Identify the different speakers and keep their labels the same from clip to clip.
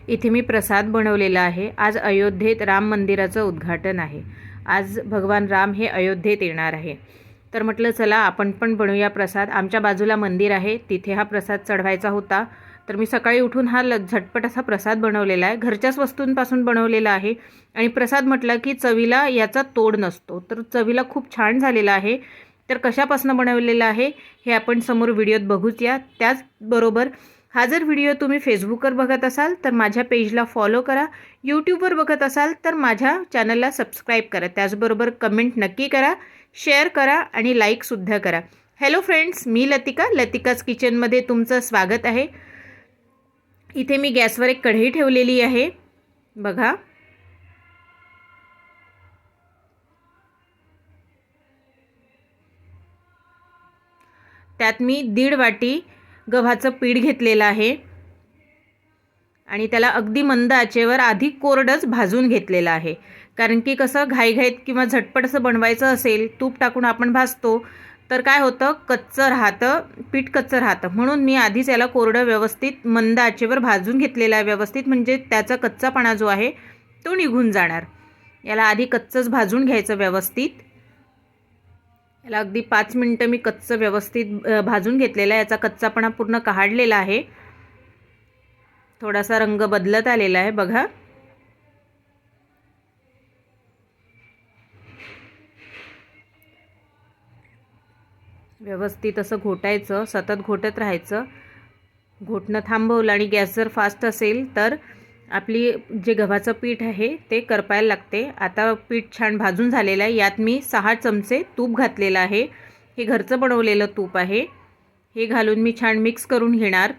Speaker 1: इथे मी प्रसाद बनवलेला आहे। आज अयोध्येत राम मंदिराचं उद्घाटन आहे। आज भगवान राम हे अयोध्येत येणार आहे। तर म्हटलं चला आपण पण बनवूया प्रसाद। आमच्या बाजूला मंदिर आहे, तिथे हा प्रसाद चढवायचा होता। तर मी सकाळी उठून हा झटपट असा प्रसाद बनवलेला आहे। घरच्याच वस्तूंपासून बनवलेला आहे आणि प्रसाद म्हटलं की चवीला याचा तोड नसतो। तर चवीला खूप छान झालेला आहे। तर कशापासून बनवलेला आहे हे आपण समोर व्हिडिओत बघूया। त्याचबरोबर हा जर व्हिडिओ तुम्ही फेसबुकवर बघत असाल तर माझ्या पेजला फॉलो करा, यूट्यूबवर बघत असाल तर माझ्या चॅनलला सबस्क्राईब करा, त्याचबरोबर कमेंट नक्की करा, शेअर करा आणि लाईकसुद्धा करा। हॅलो फ्रेंड्स, मी लतिका, लतिकाज किचनमध्ये तुमचं स्वागत आहे। इथे मी गॅसवर एक कढई ठेवलेली आहे, बघा। त्यात मी 1.5 वाटी गव्हाचं पीठ घेतलेलं आहे आणि त्याला अगदी मंद आचेवर आधी कोरडंच भाजून घेतलेलं आहे। कारण की कसं घाईघाईत किंवा झटपट असं बनवायचं असेल, तूप टाकून आपण भाजतो तर काय होतं, कच्चं राहतं, पीठ कच्चं राहतं। म्हणून मी आधीच याला कोरडं व्यवस्थित मंद आचेवर भाजून घेतलेलं आहे व्यवस्थित, म्हणजे त्याचा कच्चापणा जो आहे तो निघून जाणार। याला आधी कच्चंच भाजून घ्यायचं व्यवस्थित। याला अगदी 5 मिनिटं मी कच्चं व्यवस्थित भाजून घेतलेला आहे। याचा कच्चापणा पूर्ण काढलेला आहे, थोडासा रंग बदलत आलेला आहे, बघा। व्यवस्थित असं घोटायचं, सतत घोटत राहायचं। घोटणं थांबवलं आणि गॅस जर फास्ट असेल तर आपली जे गव्हाचं पीठ आहे ते करपायला लागते। आता पीठ छान भाजून झालेलं आहे। यात मी 6 चमचे तूप घातलेलं आहे। हे घरचं बनवलेलं तूप आहे। हे घालून मी छान मिक्स करून घेणार,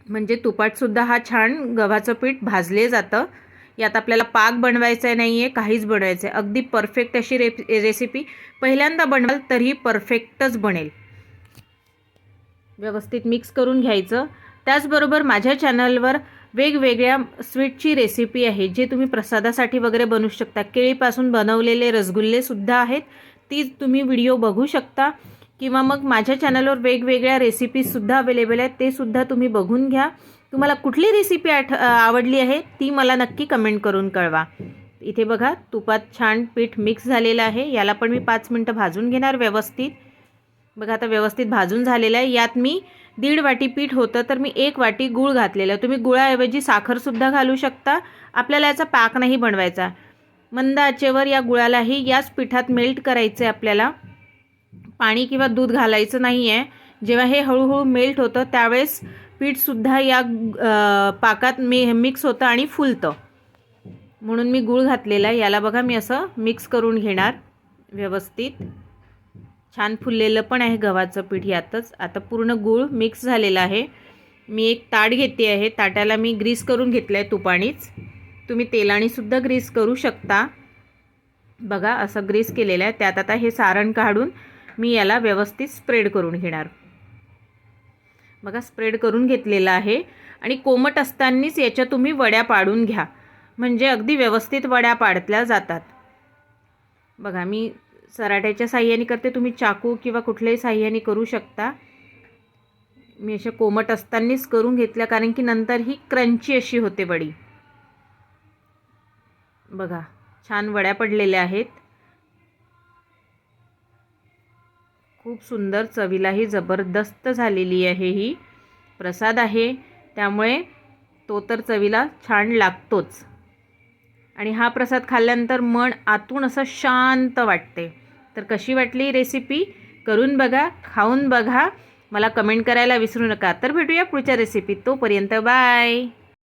Speaker 1: म्हणजे तुपातसुद्धा हा छान गव्हाचं पीठ भाजले जातं। यात आपल्याला पाक बनवायचा नाही आहे, काहीच बनवायचं आहे। अगदी परफेक्ट अशी रेसिपी पहिल्यांदा बनवाल तरीही परफेक्टच बनेल। व्यवस्थित मिक्स करून घ्यायचं। त्याचबरोबर माझ्या चॅनलवर वेगवेगळ्या स्वीटची रेसिपी आहे, जे तुम्ही प्रसादासाठी वगैरे बनवू शकता। केळीपासून बनवलेले रसगुल्लेसुद्धा आहेत, ती तुम्ही व्हिडिओ बघू शकता। किंवा मग माझ्या चॅनलवर वेगवेगळ्या रेसिपीजसुद्धा अवेलेबल आहेत, ते सुद्धा तुम्ही बघून घ्या। तुम्हाला कुठली रेसिपी आवडली आहे ती मला नक्की कमेंट करून कळवा। इथे बघा तुपात छान पीठ मिक्स झालेलं आहे। याला पण मी 5 मिनिटं भाजून घेणार व्यवस्थित। बघा आता व्यवस्थित भाजून झालेलं आहे। यात मी 1.5 वाटी पीठ होतं तर मी 1 वाटी गूळ घातलेला। तुम्ही गुळाऐवजी साखरसुद्धा घालू शकता। आपल्याला याचा पाक नाही बनवायचा। मंद आचेवर या गुळालाही याच पिठात मेल्ट करायचं आहे आपल्याला। पाणी किंवा दूध घालायचं नाही आहे। जेव्हा हे हळूहळू मेल्ट होतं त्यावेळेस पीठसुद्धा या पाकात मिक्स होतं आणि फुलतं, म्हणून मी गूळ घातलेला आहे। याला बघा मी असं मिक्स करून घेणार व्यवस्थित। छान फुललेलं पण आहे गव्हाचं पीठ यातच। आता पूर्ण गूळ मिक्स झालेला आहे। मी एक ताट घेते आहे, ताटाला मी ग्रीस करून घेतलं आहे तुपाणीच। तुम्ही तेलाणीसुद्धा ग्रीस करू शकता। बघा असं ग्रीस केलेलं आहे। त्यात आता हे सारण काढून मी याला व्यवस्थित स्प्रेड करून घेणार। बघा स्प्रेड करून घेतलेलं आहे आणि कोमट असतानाच याच्या तुम्ही वड्या पाडून घ्या, म्हणजे अगदी व्यवस्थित वड्या पाडल्या जातात। बघा मी सराट्याच्या साह्याने करते, तुम्ही चाकू किंवा कुठल्याही साह्याने करू शकता। मी अशा कोमट असतानाच करून घेतल्या, कारण की नंतर ही क्रंची अशी होते वडी। बघा छान वड्या पडलेल्या आहेत, खूप सुंदर, चवीलाही जबरदस्त झालेली आहे। ही प्रसाद आहे त्यामुळे तो तर चवीला छान लागतोच। आणि हा प्रसाद खाल्ल्यानंतर मन आतून असं शांत वाटते। तर कशी वाटली रेसिपी, करून बघा, खाऊन बघा, मला कमेंट करायला विसरू नका। तर भेटूया पुढच्या रेसिपीत, तोपर्यंत बाय।